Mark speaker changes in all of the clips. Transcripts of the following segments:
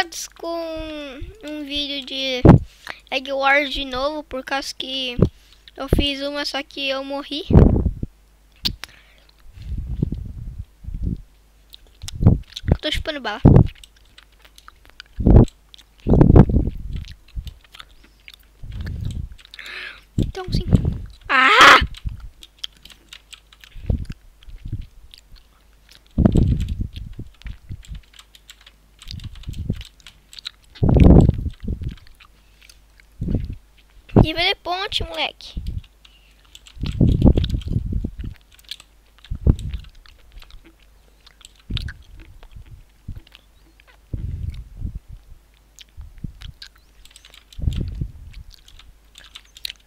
Speaker 1: preocupados com um vídeo de Egg Wars de novo, por causa que eu fiz uma, só que eu morri. Eu tô chupando bala. Então sim. Ah! Nível de ponte, moleque.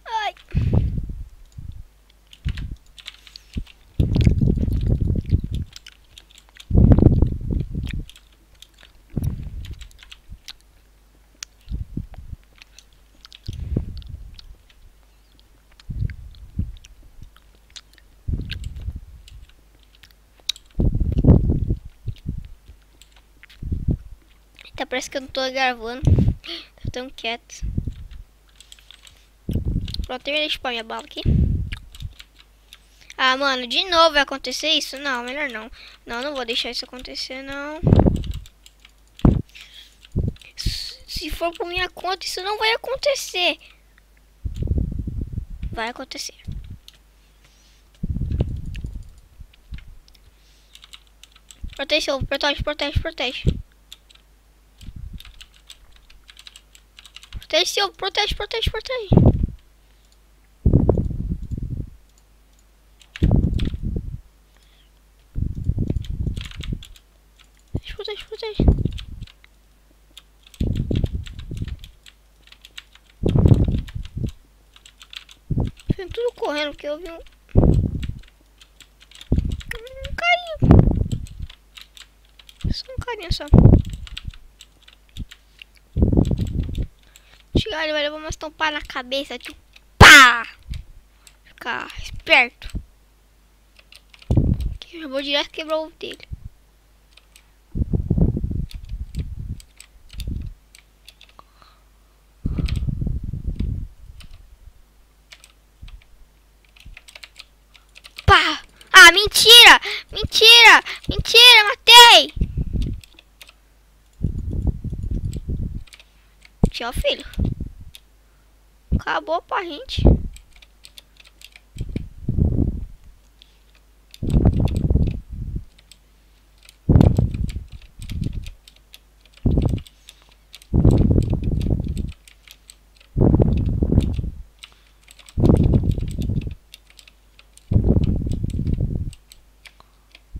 Speaker 1: Ai. Até parece que eu não tô gravando. Tô tão quieto. Pronto, terminei de chupar minha bala aqui. Ah, mano, de novo vai acontecer isso? Não, melhor não. Não, não vou deixar isso acontecer, não. Se for por minha conta, isso não vai acontecer. Vai acontecer. Protege, protege, protege, protege. Protege, seu, protege, protege, protege. Protege, protege. Vem tudo correndo, porque eu vi um carinha. Só um carinha só. Chegar, ele vai levar umas tompadas na cabeça, tipo, pá! Ficar esperto. Eu vou direto quebrar o ovo dele. Pá! Ah, mentira! Mentira! Mentira, matei! Tchau, filho. Acabou pra gente.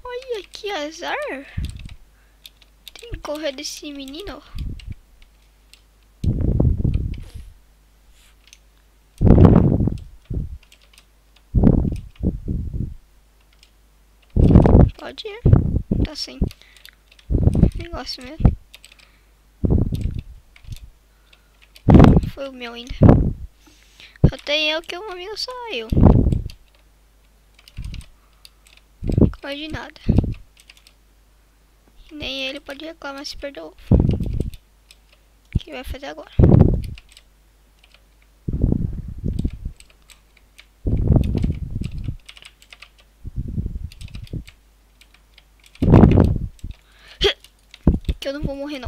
Speaker 1: Olha que azar. Tem que correr desse menino. Pode ir. Tá sem negócio mesmo. Foi o meu ainda. Só tem eu que o amigo saiu. Mais de nada. E nem ele pode reclamar se perdeu o ovo. O que vai fazer agora? Que eu não vou morrer, não.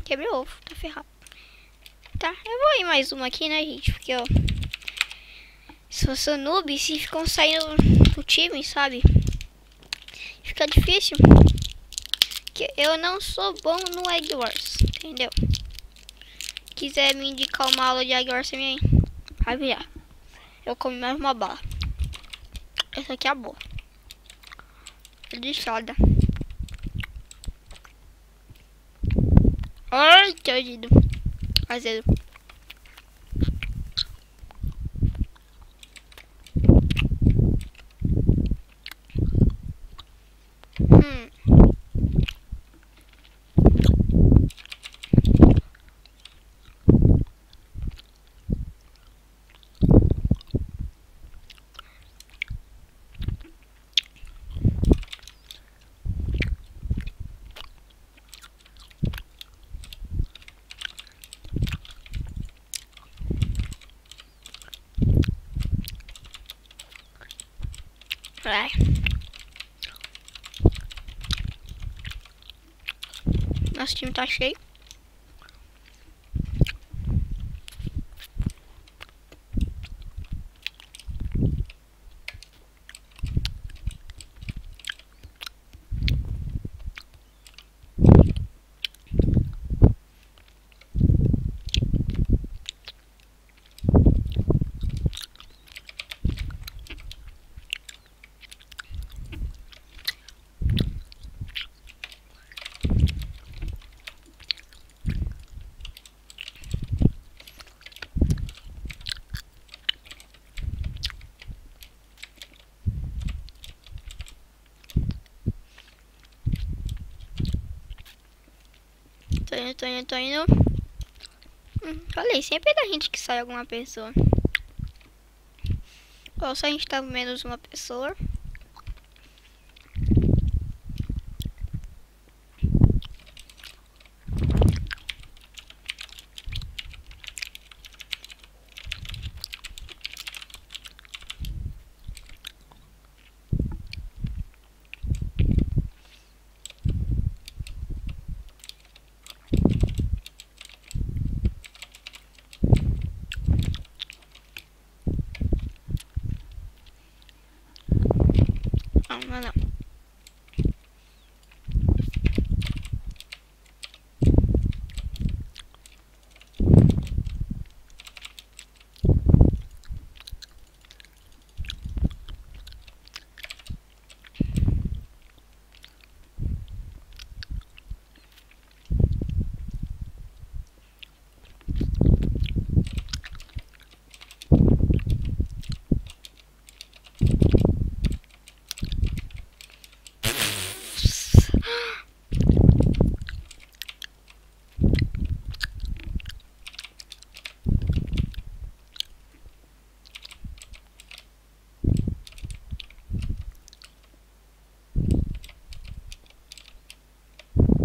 Speaker 1: Quebrei o ovo, tá ferrado. Tá, eu vou ir mais uma aqui, né, gente? Porque, ó, se eu sou noob, se ficam saindo do time, sabe? Fica difícil. Porque eu não sou bom no Egg Wars, entendeu? Quiser me indicar uma aula de Egg Wars também, vai virar. Eu comi mais uma bala. Essa aqui é a boa. De soda. Ai, que azedo. Azedo. Ai. Nosso time tá cheio. Tô indo. Falei, sempre é da gente que sai alguma pessoa. Ou se a gente tá menos uma pessoa. Não.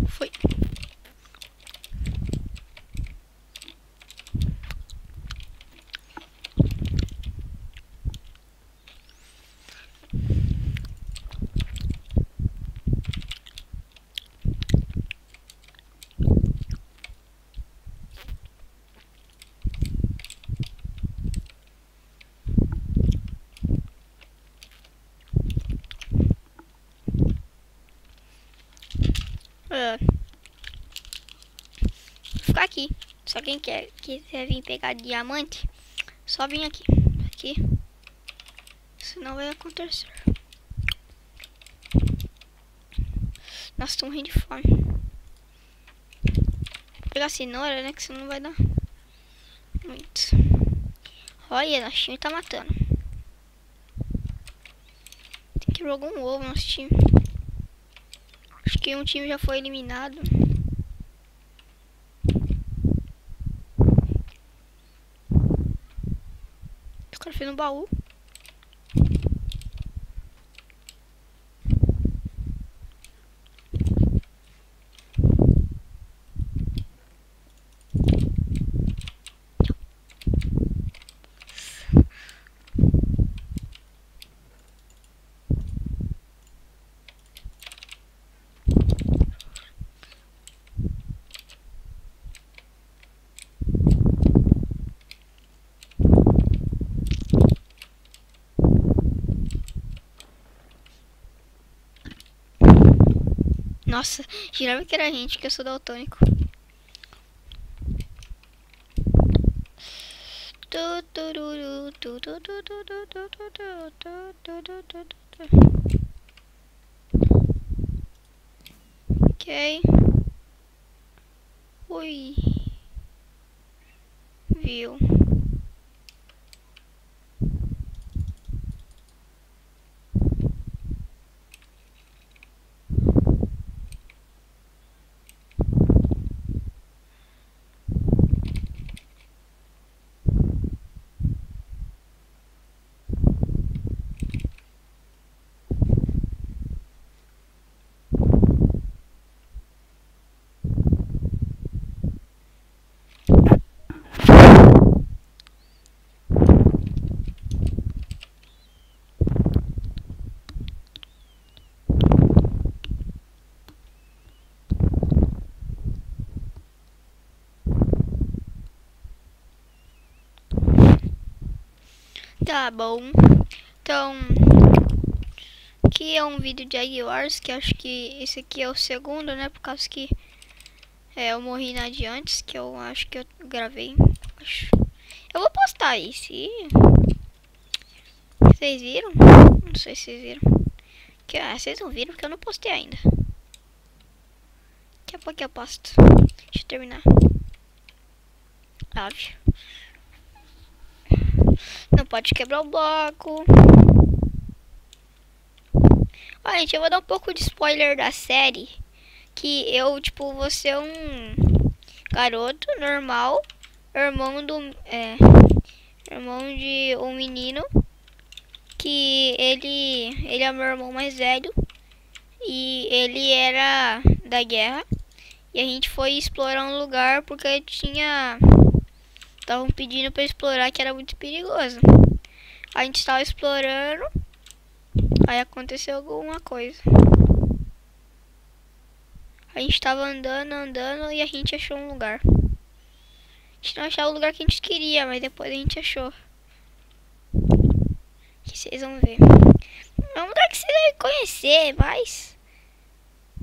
Speaker 1: Foi. Vou ficar aqui. Se alguém quiser vir pegar diamante, só vir aqui. Aqui. Senão vai acontecer. Nossa, tô morrendo de fome. Vou pegar cenoura, né? Que senão não vai dar muito. Olha, nosso time tá matando. Tem que jogar um ovo nosso time. Acho que um time já foi eliminado. O cara fez no baú. Nossa, girava que era a gente, que eu sou daltônico. Ok. Ui. Viu. Tá bom. Então, aqui é um vídeo de Egg Wars, que acho que esse aqui é o segundo, né? Por causa que eu morri na de antes, que eu acho que eu gravei. Eu vou postar esse. Vocês viram? Não sei se vocês viram. Vocês não viram porque eu não postei ainda. Daqui a pouco eu posto. Deixa eu terminar. Óbvio. Não pode quebrar o bloco. Olha, gente, eu vou dar um pouco de spoiler da série. Que eu, tipo, vou ser um garoto normal. Irmão de um menino. Que ele é meu irmão mais velho. E ele era da guerra. E a gente foi explorar um lugar porque estavam pedindo pra explorar, que era muito perigoso. A gente estava explorando. Aí aconteceu alguma coisa. A gente estava andando e a gente achou um lugar. A gente não achava o lugar que a gente queria, mas depois a gente achou. Que vocês vão ver. É um lugar que vocês devem conhecer, mas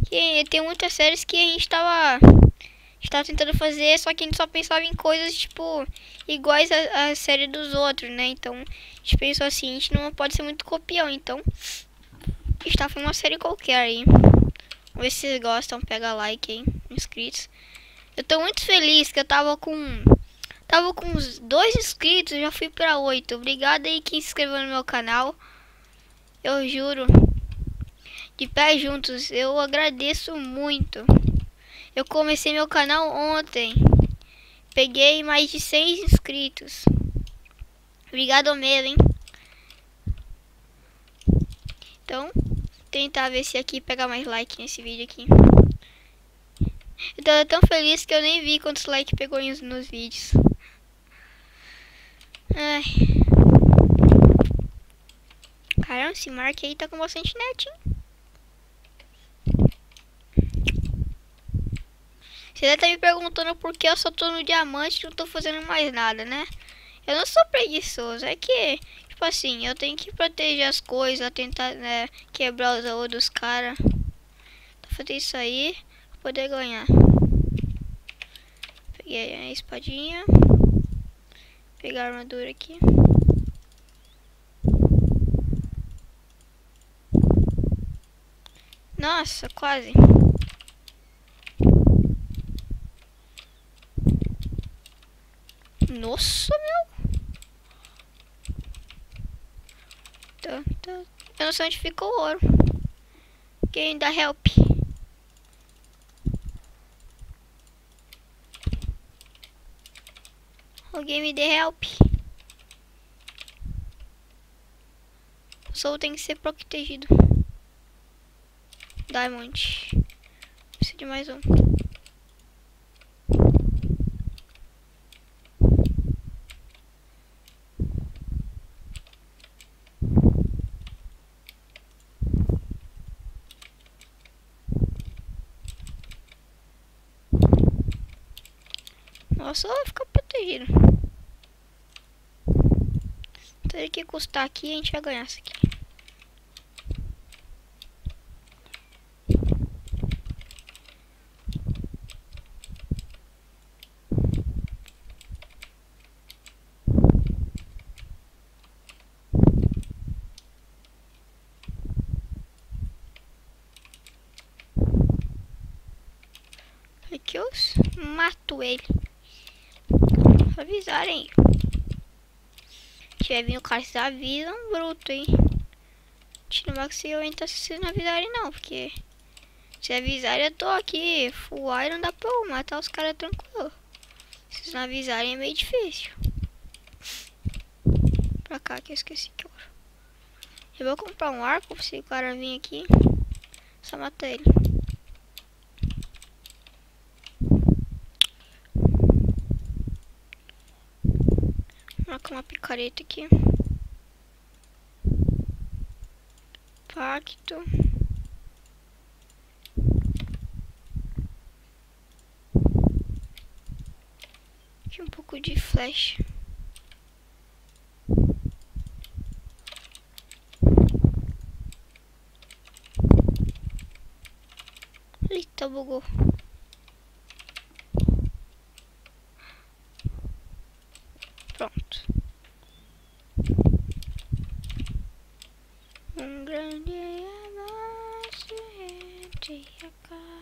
Speaker 1: que tem muitas séries que a gente tava tentando fazer, só que a gente só pensava em coisas, tipo, iguais à série dos outros, né? Então, a gente pensou assim, a gente não pode ser muito copião, então a gente tava fazendo uma série qualquer aí. Vamos ver se vocês gostam, pega like aí, inscritos. Eu tô muito feliz que eu tava com uns 2 inscritos, já fui pra 8. Obrigado aí quem se inscreveu no meu canal. Eu juro, de pé juntos, eu agradeço muito. Eu comecei meu canal ontem. Peguei mais de 6 inscritos. Obrigado mesmo, hein? Então, tentar ver se aqui pega mais like nesse vídeo aqui. Eu tô tão feliz que eu nem vi quantos likes pegou nos vídeos. Ai. Caramba, esse Mark aí tá com bastante net, hein? Você deve estar me perguntando por que eu só tô no diamante e não tô fazendo mais nada, né? Eu não sou preguiçoso, é que, tipo assim, eu tenho que proteger as coisas, tentar, né, quebrar os olhos dos caras. Vou fazer isso aí pra poder ganhar. Peguei a espadinha. Pegar a armadura aqui. Nossa, quase. Nossa, meu. Eu não sei onde ficou o ouro. Quem dá help? Alguém me dê help. O sol tem que ser protegido. Diamond. Preciso de mais um. Nossa, vai ficar protegido. Tem que custar aqui, a gente vai ganhar isso aqui. Aqui eu mato ele. Avisarem. Se tiver vindo o cara, vocês avisam, bruto, hein? Tira mais que se eu entrar, se vocês não avisarem não, porque se avisarem eu tô aqui full iron, dá pra eu matar os caras tranquilo. Se vocês não avisarem é meio difícil. Pra cá que eu esqueci que eu vou comprar um arco se o cara vir aqui. Só matar ele. Marca uma picareta aqui. Pacto. Aqui um pouco de flecha. bugou. Pronto. Um grande amor se acaba.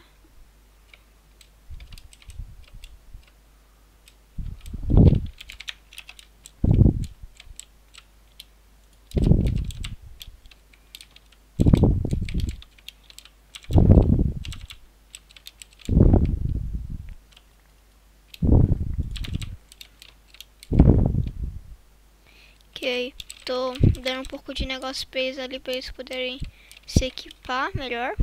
Speaker 1: Ok, tô dando um pouco de negócio pra eles ali, pra eles poderem se equipar melhor.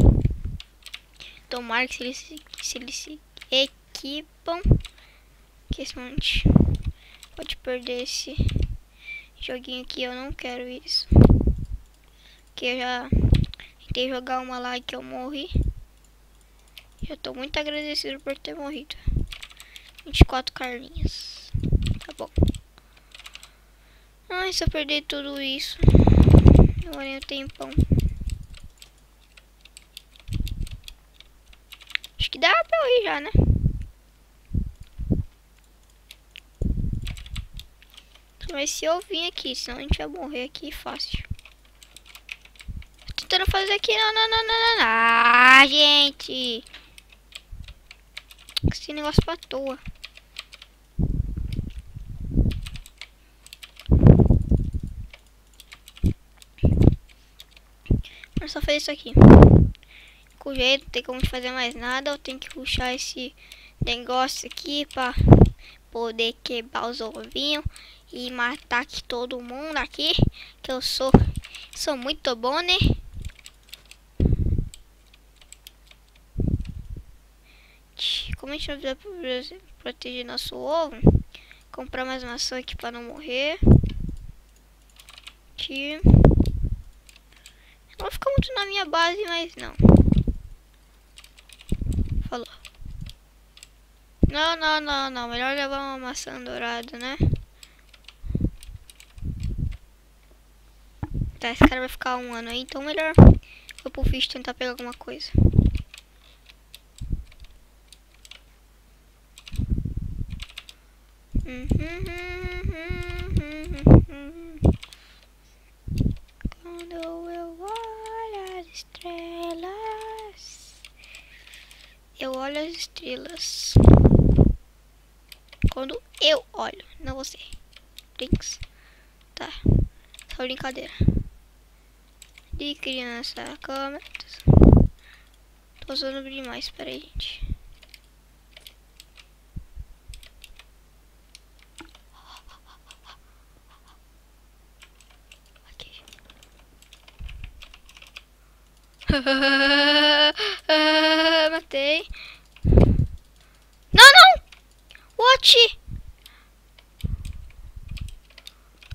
Speaker 1: Tomara que se eles se equipam, que esse monte pode perder esse joguinho aqui. Eu não quero isso, que eu já tentei jogar uma lá que eu morri. Eu tô muito agradecido por ter morrido. 24 carlinhas, tá bom. Ai, se eu perder tudo isso, demorei um tempão. Acho que dá pra eu ir já, né? Mas se eu vim aqui, senão a gente vai morrer aqui fácil. Tô tentando fazer aqui, não. Ah, gente! Esse negócio pra toa. Vamos só fazer isso aqui. Com jeito, não tem como fazer mais nada. Eu tenho que puxar esse negócio aqui pra poder quebrar os ovinhos e matar aqui todo mundo aqui. Que eu sou muito bom, né? Como a gente não vai proteger nosso ovo, comprar mais maçã aqui para não morrer. Aqui. Não vai ficar muito na minha base, mas não. Falou. Não. Melhor levar uma maçã dourada, né? Tá, esse cara vai ficar um ano aí, então melhor eu pro fish tentar pegar alguma coisa. Quando eu olho as estrelas, eu olho as estrelas. Quando eu olho, não você. Brinks. Tá, só brincadeira. De criança, câmera. Tô usando demais, peraí, gente. Matei. Não! What?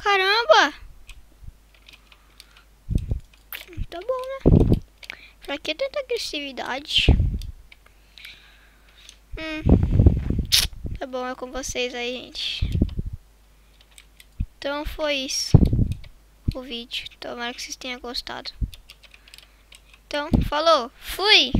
Speaker 1: Caramba! Tá bom, né? Pra que tanta agressividade? Tá bom, é com vocês aí, gente. Então foi isso. O vídeo. Tomara que vocês tenham gostado. Então, falou! Fui!